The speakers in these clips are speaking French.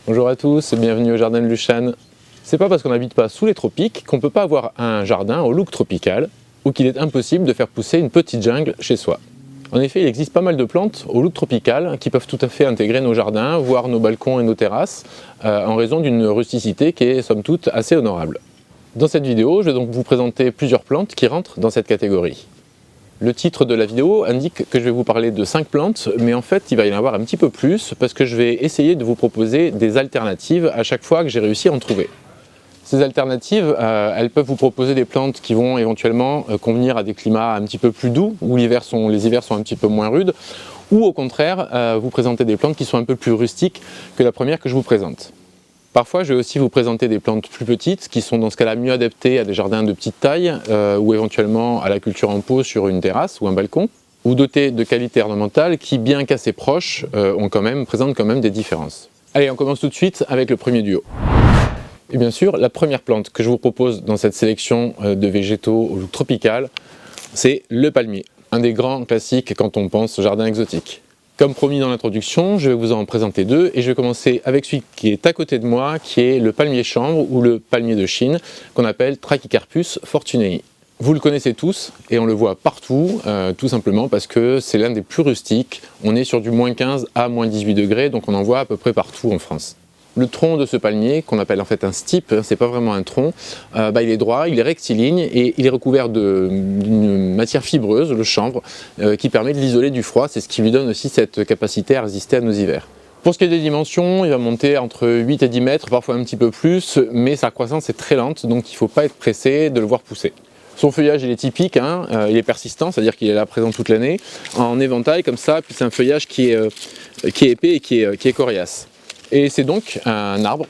Bonjour à tous et bienvenue au jardin de Luchan. C'est pas parce qu'on n'habite pas sous les tropiques qu'on peut pas avoir un jardin au look tropical ou qu'il est impossible de faire pousser une petite jungle chez soi. En effet, il existe pas mal de plantes au look tropical qui peuvent tout à fait intégrer nos jardins, voire nos balcons et nos terrasses, en raison d'une rusticité qui est somme toute assez honorable. Dans cette vidéo, je vais donc vous présenter plusieurs plantes qui rentrent dans cette catégorie. Le titre de la vidéo indique que je vais vous parler de 5 plantes, mais en fait il va y en avoir un petit peu plus parce que je vais essayer de vous proposer des alternatives à chaque fois que j'ai réussi à en trouver. Ces alternatives, elles peuvent vous proposer des plantes qui vont éventuellement convenir à des climats un petit peu plus doux, où les hivers sont un petit peu moins rudes, ou au contraire vous présenter des plantes qui sont un peu plus rustiques que la première que je vous présente. Parfois, je vais aussi vous présenter des plantes plus petites qui sont dans ce cas-là mieux adaptées à des jardins de petite taille ou éventuellement à la culture en pot sur une terrasse ou un balcon, ou dotées de qualités ornementales qui, bien qu'assez proches, présentent quand même des différences. Allez, on commence tout de suite avec le premier duo. Et bien sûr, la première plante que je vous propose dans cette sélection de végétaux au look tropical, c'est le palmier, un des grands classiques quand on pense jardin exotique. Comme promis dans l'introduction, je vais vous en présenter deux et je vais commencer avec celui qui est à côté de moi, qui est le palmier chanvre ou le palmier de Chine, qu'on appelle Trachycarpus fortunei. Vous le connaissez tous et on le voit partout, tout simplement parce que c'est l'un des plus rustiques. On est sur du moins 15 à moins 18 degrés, donc on en voit à peu près partout en France. Le tronc de ce palmier, qu'on appelle en fait un stipe, c'est pas vraiment un tronc, il est droit, il est rectiligne et il est recouvert d'une matière fibreuse, le chanvre, qui permet de l'isoler du froid. C'est ce qui lui donne aussi cette capacité à résister à nos hivers. Pour ce qui est des dimensions, il va monter entre 8 et 10 mètres, parfois un petit peu plus, mais sa croissance est très lente, donc il ne faut pas être pressé de le voir pousser. Son feuillage il est typique, il est persistant, c'est-à-dire qu'il est là présent toute l'année, en éventail comme ça, puis c'est un feuillage qui est épais et qui est coriace. Et c'est donc un arbre,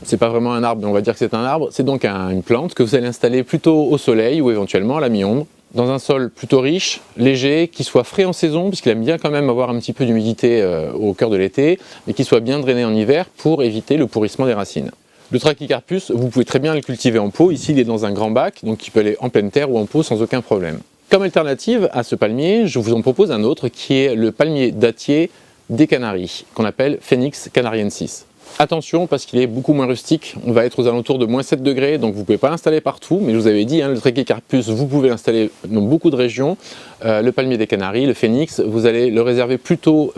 c'est pas vraiment un arbre mais on va dire que c'est un arbre, c'est donc une plante que vous allez installer plutôt au soleil ou éventuellement à la mi-ombre, dans un sol plutôt riche, léger, qui soit frais en saison, puisqu'il aime bien quand même avoir un petit peu d'humidité au cœur de l'été, mais qui soit bien drainé en hiver pour éviter le pourrissement des racines. Le Trachycarpus, vous pouvez très bien le cultiver en pot, ici il est dans un grand bac, donc il peut aller en pleine terre ou en pot sans aucun problème. Comme alternative à ce palmier, je vous en propose un autre qui est le palmier dattier des Canaries, qu'on appelle Phoenix canariensis. Attention parce qu'il est beaucoup moins rustique, on va être aux alentours de moins 7 degrés, donc vous ne pouvez pas l'installer partout, mais je vous avais dit, le Trachycarpus, vous pouvez l'installer dans beaucoup de régions. Le palmier des Canaries, le Phoenix, vous allez le réserver plutôt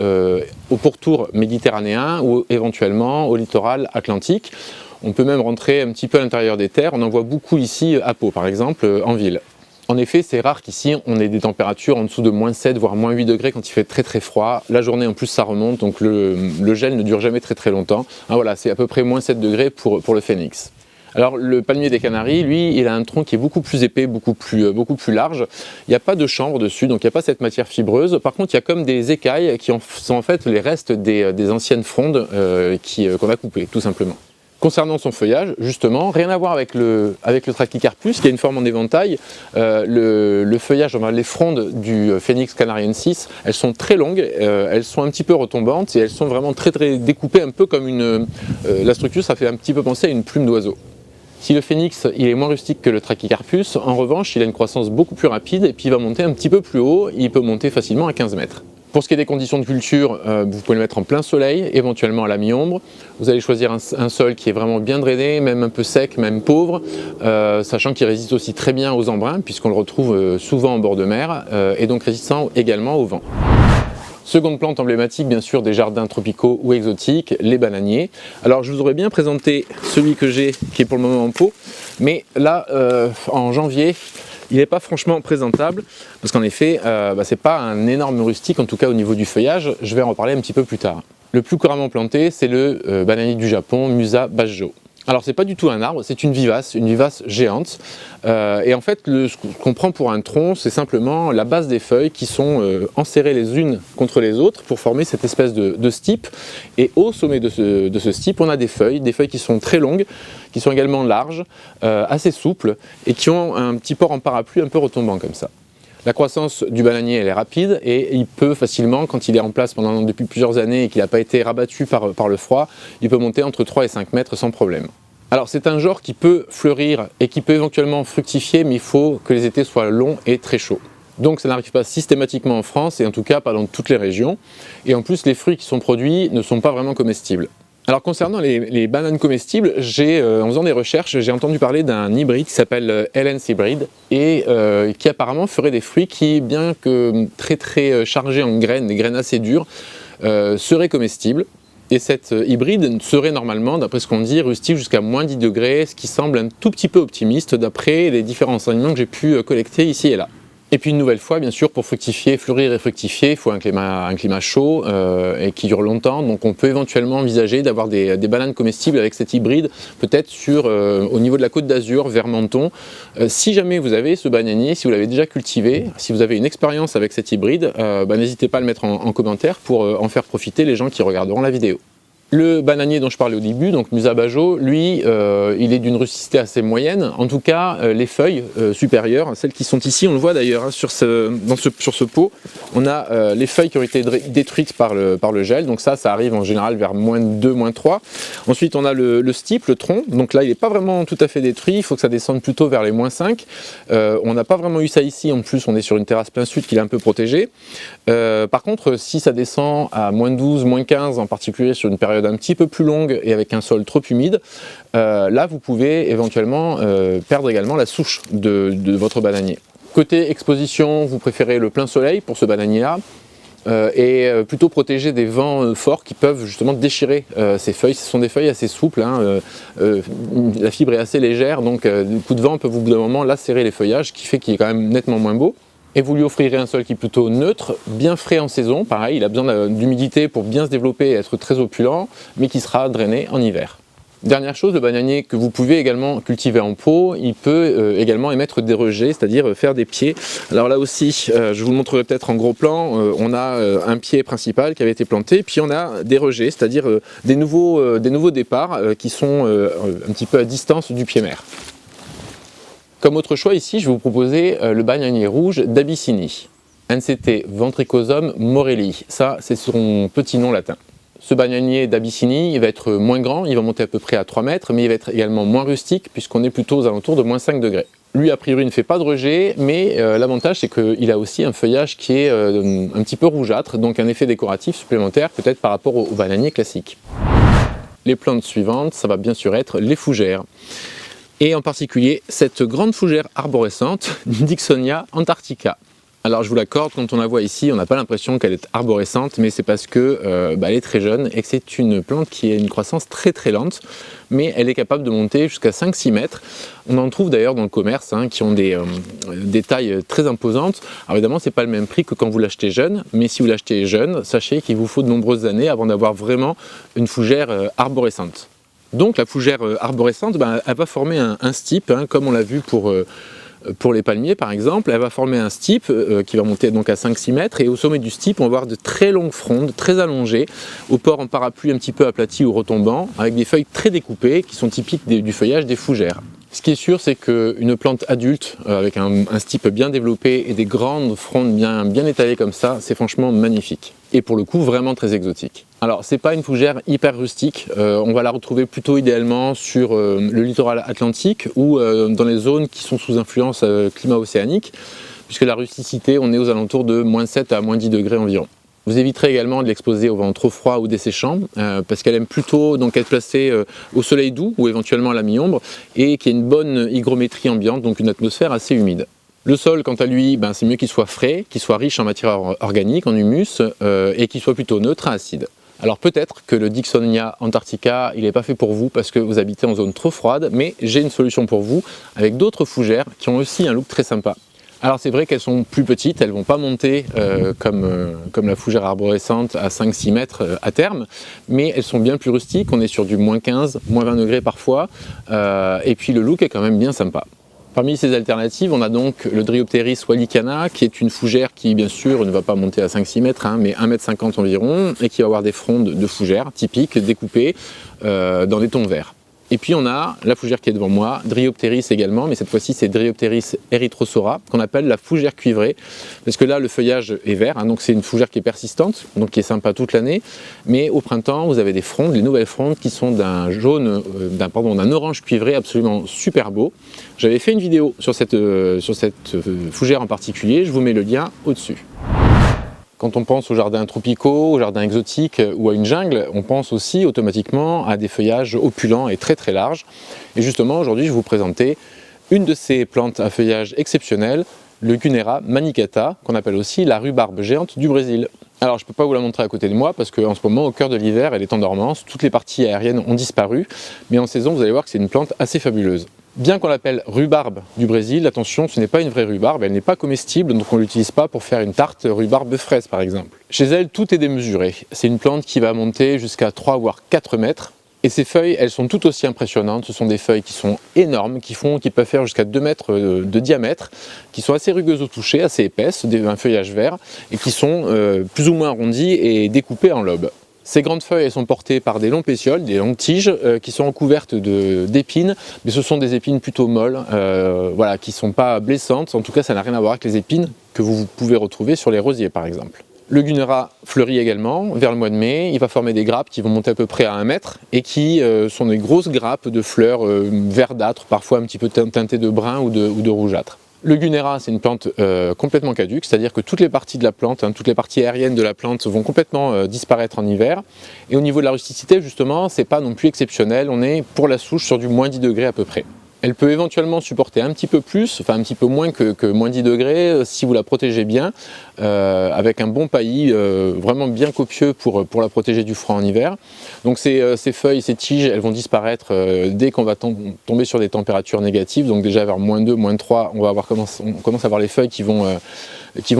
au pourtour méditerranéen ou éventuellement au littoral atlantique. On peut même rentrer un petit peu à l'intérieur des terres, on en voit beaucoup ici à Pau par exemple, en ville. En effet, c'est rare qu'ici on ait des températures en dessous de moins 7 voire moins 8 degrés quand il fait très très froid. La journée en plus ça remonte, donc le gel ne dure jamais très très longtemps. Voilà, c'est à peu près moins 7 degrés pour le Phoenix. Alors le palmier des Canaries, lui, il a un tronc qui est beaucoup plus épais, beaucoup plus large. Il n'y a pas de chanvre dessus, donc il n'y a pas cette matière fibreuse. Par contre, il y a comme des écailles qui sont en fait les restes des anciennes frondes qu'on a coupées, tout simplement. Concernant son feuillage, justement, rien à voir avec le Trachycarpus, qui a une forme en éventail. Le feuillage, les frondes du Phoenix canariensis, elles sont très longues, elles sont un petit peu retombantes et elles sont vraiment très très découpées, un peu comme la structure, ça fait un petit peu penser à une plume d'oiseau. Si le Phoenix il est moins rustique que le Trachycarpus, en revanche, il a une croissance beaucoup plus rapide et puis il va monter un petit peu plus haut, il peut monter facilement à 15 mètres. Pour ce qui est des conditions de culture, vous pouvez le mettre en plein soleil, éventuellement à la mi-ombre. Vous allez choisir un sol qui est vraiment bien drainé, même un peu sec, même pauvre, sachant qu'il résiste aussi très bien aux embruns, puisqu'on le retrouve souvent en bord de mer, et donc résistant également au vent. Seconde plante emblématique, bien sûr, des jardins tropicaux ou exotiques, les bananiers. Alors, je vous aurais bien présenté celui que j'ai, qui est pour le moment en pot, mais là, en janvier, il n'est pas franchement présentable parce qu'en effet, c'est pas un énorme rustique, en tout cas au niveau du feuillage. Je vais en reparler un petit peu plus tard. Le plus couramment planté, c'est le bananier du Japon, Musa basjo. Alors c'est pas du tout un arbre, c'est une vivace géante. Et en fait, ce qu'on prend pour un tronc, c'est simplement la base des feuilles qui sont enserrées les unes contre les autres pour former cette espèce de stipe. Et au sommet de ce stipe, on a des feuilles qui sont très longues, qui sont également larges, assez souples et qui ont un petit port en parapluie un peu retombant comme ça. La croissance du bananier elle est rapide et il peut facilement, quand il est en place depuis plusieurs années et qu'il n'a pas été rabattu par le froid, il peut monter entre 3 et 5 mètres sans problème. Alors c'est un genre qui peut fleurir et qui peut éventuellement fructifier, mais il faut que les étés soient longs et très chauds. Donc ça n'arrive pas systématiquement en France et en tout cas pas dans toutes les régions. Et en plus les fruits qui sont produits ne sont pas vraiment comestibles. Alors concernant les bananes comestibles, en faisant des recherches, j'ai entendu parler d'un hybride qui s'appelle Ellen's Hybrid et qui apparemment ferait des fruits qui, bien que très chargés en graines, des graines assez dures, seraient comestibles. Et cette hybride serait normalement, d'après ce qu'on dit, rustique jusqu'à moins 10 degrés, ce qui semble un tout petit peu optimiste d'après les différents renseignements que j'ai pu collecter ici et là. Et puis une nouvelle fois, bien sûr, pour fructifier, fleurir et fructifier, il faut un climat chaud et qui dure longtemps. Donc on peut éventuellement envisager d'avoir des bananes comestibles avec cet hybride, peut-être au niveau de la Côte d'Azur, vers Menton. Si jamais vous avez ce bananier, si vous l'avez déjà cultivé, si vous avez une expérience avec cet hybride, n'hésitez pas à le mettre en commentaire pour en faire profiter les gens qui regarderont la vidéo. Le bananier dont je parlais au début, donc Musa Bajo, lui, il est d'une rusticité assez moyenne. En tout cas, les feuilles supérieures, celles qui sont ici, on le voit d'ailleurs hein, sur ce pot, on a les feuilles qui ont été détruites par le gel. Donc ça arrive en général vers -2, -3. Ensuite, on a le stipe, le tronc. Donc là, il n'est pas vraiment tout à fait détruit. Il faut que ça descende plutôt vers les -5. On n'a pas vraiment eu ça ici. En plus, on est sur une terrasse plein sud qui est un peu protégée. Par contre, si ça descend à -12, -15, en particulier sur une période un petit peu plus longue et avec un sol trop humide, là vous pouvez éventuellement perdre également la souche de votre bananier. Côté exposition, vous préférez le plein soleil pour ce bananier-là et plutôt protéger des vents forts qui peuvent justement déchirer ces feuilles. Ce sont des feuilles assez souples, hein, la fibre est assez légère, donc des coups de vent peuvent au bout d'un moment lacérer les feuillages, qui fait qu'il est quand même nettement moins beau. Et vous lui offrirez un sol qui est plutôt neutre, bien frais en saison, pareil, il a besoin d'humidité pour bien se développer et être très opulent, mais qui sera drainé en hiver. Dernière chose, le bananier que vous pouvez également cultiver en pot, il peut également émettre des rejets, c'est-à-dire faire des pieds. Alors là aussi, je vous le montrerai peut-être en gros plan, on a un pied principal qui avait été planté, puis on a des rejets, c'est-à-dire des nouveaux départs qui sont un petit peu à distance du pied mère. Comme autre choix ici, je vais vous proposer le bananier rouge d'Abyssinie, NCT Ventricosum morelli. Ça, c'est son petit nom latin. Ce bananier d'Abyssinie, il va être moins grand, il va monter à peu près à 3 mètres, mais il va être également moins rustique, puisqu'on est plutôt aux alentours de -5 degrés. Lui, a priori, ne fait pas de rejet, mais l'avantage, c'est qu'il a aussi un feuillage qui est un petit peu rougeâtre, donc un effet décoratif supplémentaire, peut-être par rapport au bananier classique. Les plantes suivantes, ça va bien sûr être les fougères. Et en particulier cette grande fougère arborescente, Dicksonia antarctica. Alors je vous l'accorde, quand on la voit ici, on n'a pas l'impression qu'elle est arborescente, mais c'est parce que elle est très jeune et que c'est une plante qui a une croissance très lente, mais elle est capable de monter jusqu'à 5-6 mètres. On en trouve d'ailleurs dans le commerce hein, qui ont des tailles très imposantes. Alors évidemment, c'est pas le même prix que quand vous l'achetez jeune, mais si vous l'achetez jeune, sachez qu'il vous faut de nombreuses années avant d'avoir vraiment une fougère arborescente. Donc la fougère arborescente, elle va former un stipe, hein, comme on l'a vu pour les palmiers par exemple. Elle va former un stipe qui va monter donc à 5-6 mètres, et au sommet du stipe, on va avoir de très longues frondes, très allongées, au port en parapluie un petit peu aplati ou retombant, avec des feuilles très découpées qui sont typiques du feuillage des fougères. Ce qui est sûr, c'est qu'une plante adulte, avec un stipe bien développé et des grandes frondes bien étalées comme ça, c'est franchement magnifique. Et pour le coup, vraiment très exotique. Alors, c'est pas une fougère hyper rustique, on va la retrouver plutôt idéalement sur le littoral atlantique ou dans les zones qui sont sous influence climat océanique, puisque la rusticité, on est aux alentours de -7 à -10 degrés environ. Vous éviterez également de l'exposer au vent trop froid ou desséchant, parce qu'elle aime plutôt donc être placée au soleil doux ou éventuellement à la mi-ombre, et qui a une bonne hygrométrie ambiante, donc une atmosphère assez humide. Le sol, quant à lui, c'est mieux qu'il soit frais, qu'il soit riche en matière organique, en humus, et qu'il soit plutôt neutre à acide. Alors peut-être que le Dicksonia antarctica, il n'est pas fait pour vous parce que vous habitez en zone trop froide, mais j'ai une solution pour vous avec d'autres fougères qui ont aussi un look très sympa. Alors c'est vrai qu'elles sont plus petites, elles ne vont pas monter comme la fougère arborescente à 5-6 mètres à terme, mais elles sont bien plus rustiques, on est sur du -15, -20 degrés parfois, et puis le look est quand même bien sympa. Parmi ces alternatives, on a donc le Dryopteris wallicana, qui est une fougère qui, bien sûr, ne va pas monter à 5-6 mètres, hein, mais 1,50 m environ, et qui va avoir des frondes de fougère typiques, découpées dans des tons verts. Et puis on a la fougère qui est devant moi, Dryopteris également, mais cette fois-ci c'est Dryopteris erythrosaura, qu'on appelle la fougère cuivrée, parce que là le feuillage est vert, hein, donc c'est une fougère qui est persistante, donc qui est sympa toute l'année, mais au printemps vous avez des frondes, les nouvelles frondes qui sont d'un orange cuivré absolument super beau. J'avais fait une vidéo sur cette fougère en particulier, je vous mets le lien au-dessus. Quand on pense aux jardins tropicaux, aux jardins exotiques ou à une jungle, on pense aussi automatiquement à des feuillages opulents et très très larges. Et justement, aujourd'hui, je vais vous présenter une de ces plantes à feuillage exceptionnel, le Gunera manicata, qu'on appelle aussi la rhubarbe géante du Brésil. Alors je ne peux pas vous la montrer à côté de moi parce qu'en ce moment, au cœur de l'hiver, elle est en dormance, toutes les parties aériennes ont disparu, mais en saison, vous allez voir que c'est une plante assez fabuleuse. Bien qu'on l'appelle rhubarbe du Brésil, attention, ce n'est pas une vraie rhubarbe, elle n'est pas comestible, donc on ne l'utilise pas pour faire une tarte rhubarbe fraise par exemple. Chez elle, tout est démesuré. C'est une plante qui va monter jusqu'à 3 voire 4 mètres. Et ces feuilles, elles sont tout aussi impressionnantes. Ce sont des feuilles qui sont énormes, qui peuvent faire jusqu'à 2 mètres de diamètre, qui sont assez rugueuses au toucher, assez épaisses, un feuillage vert, et qui sont plus ou moins arrondies et découpées en lobes. Ces grandes feuilles, elles sont portées par des longs pétioles, des longues tiges, qui sont recouvertes d'épines, mais ce sont des épines plutôt molles, voilà, qui ne sont pas blessantes. En tout cas, ça n'a rien à voir avec les épines que vous pouvez retrouver sur les rosiers, par exemple. Le Gunera fleurit également vers le mois de mai, il va former des grappes qui vont monter à peu près à 1 mètre et qui sont des grosses grappes de fleurs verdâtres, parfois un petit peu teintées de brun ou de rougeâtre. Le Gunera, c'est une plante complètement caduque, c'est-à-dire que toutes les parties de la plante, toutes les parties aériennes de la plante vont complètement disparaître en hiver. Et au niveau de la rusticité, justement, c'est pas non plus exceptionnel, on est pour la souche sur du moins 10 degrés à peu près. Elle peut éventuellement supporter un petit peu plus, enfin un petit peu moins que moins 10 degrés si vous la protégez bien, avec un bon paillis vraiment bien copieux pour la protéger du froid en hiver. Donc ces feuilles, ces tiges, elles vont disparaître dès qu'on va tomber sur des températures négatives. Donc déjà vers moins 2, moins 3, on commence à voir les feuilles qui vont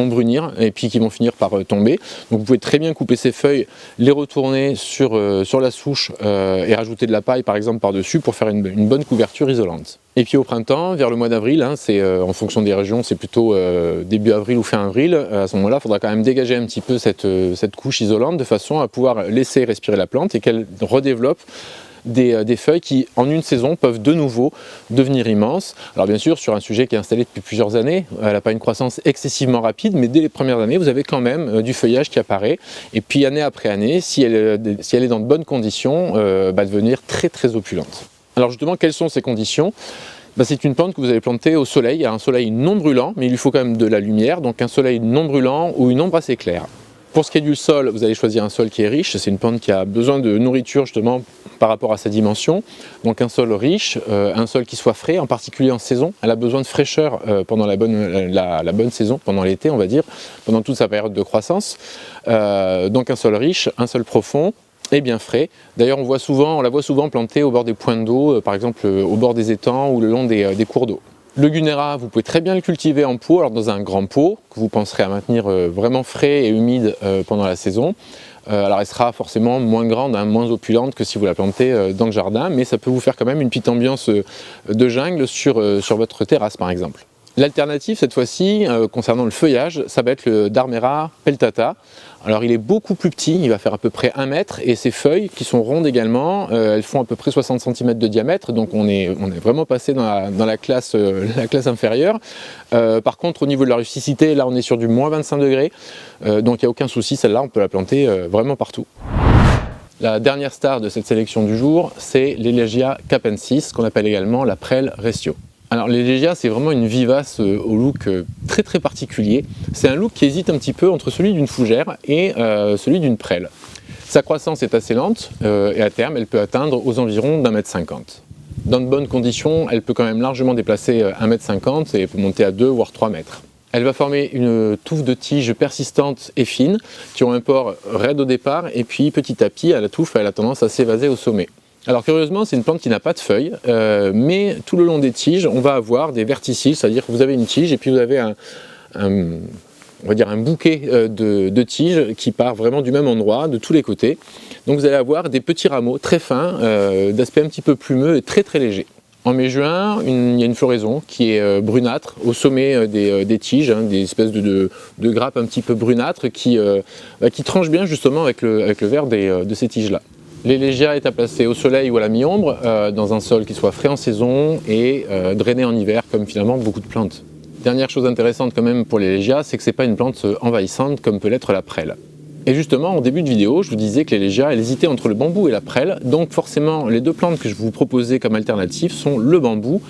brunir et puis qui vont finir par tomber. Donc vous pouvez très bien couper ces feuilles, les retourner sur la souche et rajouter de la paille par exemple par-dessus pour faire une bonne couverture isolante. Et puis au printemps, vers le mois d'avril, c'est en fonction des régions, c'est plutôt début avril ou fin avril, à ce moment-là, il faudra quand même dégager un petit peu cette couche isolante de façon à pouvoir laisser respirer la plante et qu'elle redéveloppe des feuilles qui, en une saison, peuvent de nouveau devenir immenses. Alors bien sûr, sur un sujet qui est installé depuis plusieurs années, elle n'a pas une croissance excessivement rapide, mais dès les premières années, vous avez quand même du feuillage qui apparaît. Et puis année après année, si elle est dans de bonnes conditions, devenir très très opulente. Alors justement, quelles sont ces conditions ? C'est une plante que vous allez planter au soleil, à un soleil non brûlant, mais il lui faut quand même de la lumière, donc un soleil non brûlant ou une ombre assez claire. Pour ce qui est du sol, vous allez choisir un sol qui est riche, c'est une plante qui a besoin de nourriture justement par rapport à sa dimension, donc un sol riche, un sol qui soit frais, en particulier en saison, elle a besoin de fraîcheur pendant la bonne saison, pendant l'été on va dire, pendant toute sa période de croissance, donc un sol riche, un sol profond, et bien frais. D'ailleurs on la voit souvent plantée au bord des points d'eau, par exemple au bord des étangs ou le long des cours d'eau. Le Gunera, vous pouvez très bien le cultiver en pot, alors dans un grand pot que vous penserez à maintenir vraiment frais et humide pendant la saison. Alors elle sera forcément moins grande, moins opulente que si vous la plantez dans le jardin, mais ça peut vous faire quand même une petite ambiance de jungle sur votre terrasse par exemple. L'alternative cette fois-ci, concernant le feuillage, ça va être le Darmera peltata. Alors il est beaucoup plus petit, il va faire à peu près 1 mètre et ses feuilles qui sont rondes également, elles font à peu près 60 cm de diamètre, donc on est vraiment passé dans la classe inférieure. Par contre au niveau de la rusticité, là on est sur du moins 25 degrés, donc il n'y a aucun souci, celle-là on peut la planter vraiment partout. La dernière star de cette sélection du jour, c'est l'Elegia capensis, qu'on appelle également la prêle Recio. Alors l'Elegia, c'est vraiment une vivace au look très très particulier. C'est un look qui hésite un petit peu entre celui d'une fougère et celui d'une prêle. Sa croissance est assez lente et à terme, elle peut atteindre aux environs d'1,50 m. Dans de bonnes conditions, elle peut quand même largement dépasser 1,50 m et peut monter à 2 voire 3 mètres. Elle va former une touffe de tiges persistantes et fines qui ont un port raide au départ et puis petit à petit, la touffe elle a tendance à s'évaser au sommet. Alors curieusement, c'est une plante qui n'a pas de feuilles, mais tout le long des tiges, on va avoir des verticilles, c'est-à-dire que vous avez une tige et puis vous avez on va dire un bouquet de tiges qui part vraiment du même endroit, de tous les côtés. Donc vous allez avoir des petits rameaux très fins, d'aspect un petit peu plumeux et très très léger. En mai-juin, il y a une floraison qui est brunâtre au sommet des tiges, des espèces de grappes un petit peu brunâtres qui tranchent bien justement avec le vert de ces tiges-là. L'Elegia est à placer au soleil ou à la mi-ombre, dans un sol qui soit frais en saison et drainé en hiver, comme finalement beaucoup de plantes. Dernière chose intéressante quand même pour l'Elegia, c'est que ce n'est pas une plante envahissante comme peut l'être la prêle. Et justement, en début de vidéo, je vous disais que l'Elegia, elle hésitait entre le bambou et la prêle, donc forcément, les deux plantes que je vais vous proposer comme alternative sont le bambou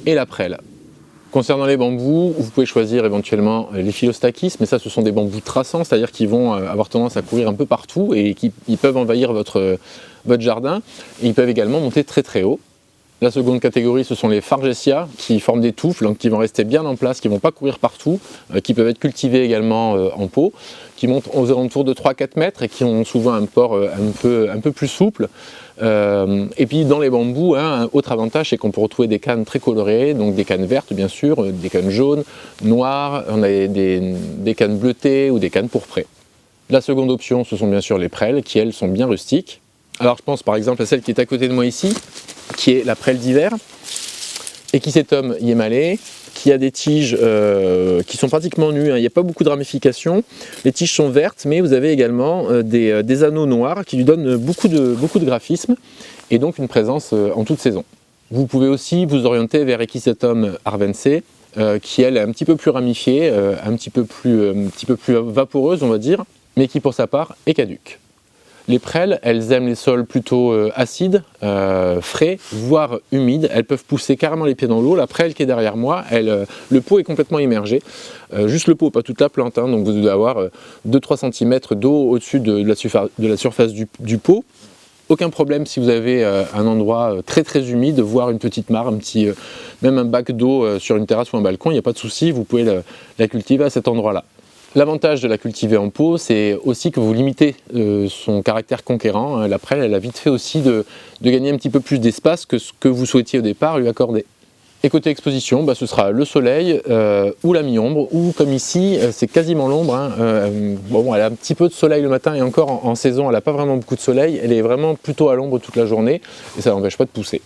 et la prêle. Concernant les bambous, vous pouvez choisir éventuellement les Philostachys, mais ça ce sont des bambous traçants, c'est-à-dire qu'ils vont avoir tendance à courir un peu partout et ils peuvent envahir votre jardin. Et ils peuvent également monter très très haut. La seconde catégorie, ce sont les Fargesia, qui forment des touffes, donc qui vont rester bien en place, qui ne vont pas courir partout, qui peuvent être cultivés également en pot, qui montent aux alentours de 3-4 mètres et qui ont souvent un port un peu plus souple. Et puis dans les bambous, un autre avantage, c'est qu'on peut retrouver des cannes très colorées, donc des cannes vertes bien sûr, des cannes jaunes, noires, on a des cannes bleutées ou des cannes pourprées. La seconde option, ce sont bien sûr les prêles, qui elles sont bien rustiques. Alors je pense par exemple à celle qui est à côté de moi ici, qui est la prêle d'hiver, Echisetum yemale, qui a des tiges qui sont pratiquement nues, il n'y a pas beaucoup de ramifications, les tiges sont vertes, mais vous avez également des anneaux noirs qui lui donnent beaucoup de graphisme, et donc une présence en toute saison. Vous pouvez aussi vous orienter vers Echisetum arvense, qui elle est un petit peu plus ramifiée, un petit peu plus vaporeuse on va dire, mais qui pour sa part est caduque. Les prêles, elles aiment les sols plutôt acides, frais, voire humides. Elles peuvent pousser carrément les pieds dans l'eau. La prêle qui est derrière moi, le pot est complètement immergé. Juste le pot, pas toute la plante, donc vous devez avoir 2-3 cm d'eau au-dessus de la surface du pot. Aucun problème si vous avez un endroit très très humide, voire une petite mare, même un bac d'eau sur une terrasse ou un balcon, il n'y a pas de souci, vous pouvez la cultiver à cet endroit-là. L'avantage de la cultiver en pot, c'est aussi que vous limitez son caractère conquérant. La prêle, elle a vite fait aussi de gagner un petit peu plus d'espace que ce que vous souhaitiez au départ lui accorder. Et côté exposition, ce sera le soleil ou la mi-ombre, ou comme ici, c'est quasiment l'ombre. Bon, elle a un petit peu de soleil le matin et encore en saison, elle n'a pas vraiment beaucoup de soleil. Elle est vraiment plutôt à l'ombre toute la journée et ça n'empêche pas de pousser.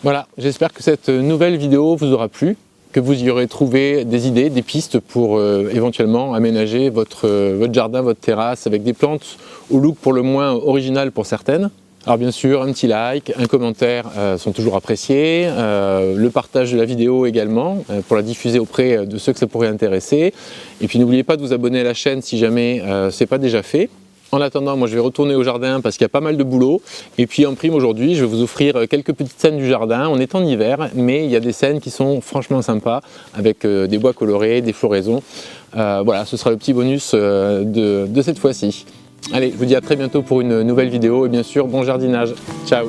Voilà, j'espère que cette nouvelle vidéo vous aura plu, que vous y aurez trouvé des idées, des pistes pour éventuellement aménager votre jardin, votre terrasse avec des plantes au look pour le moins original pour certaines. Alors bien sûr, un petit like, un commentaire sont toujours appréciés, le partage de la vidéo également pour la diffuser auprès de ceux que ça pourrait intéresser. Et puis n'oubliez pas de vous abonner à la chaîne si jamais ce n'est pas déjà fait. En attendant, moi je vais retourner au jardin parce qu'il y a pas mal de boulot. Et puis en prime aujourd'hui, je vais vous offrir quelques petites scènes du jardin. On est en hiver, mais il y a des scènes qui sont franchement sympas avec des bois colorés, des floraisons. Voilà, ce sera le petit bonus de cette fois-ci. Allez, je vous dis à très bientôt pour une nouvelle vidéo et bien sûr, bon jardinage. Ciao!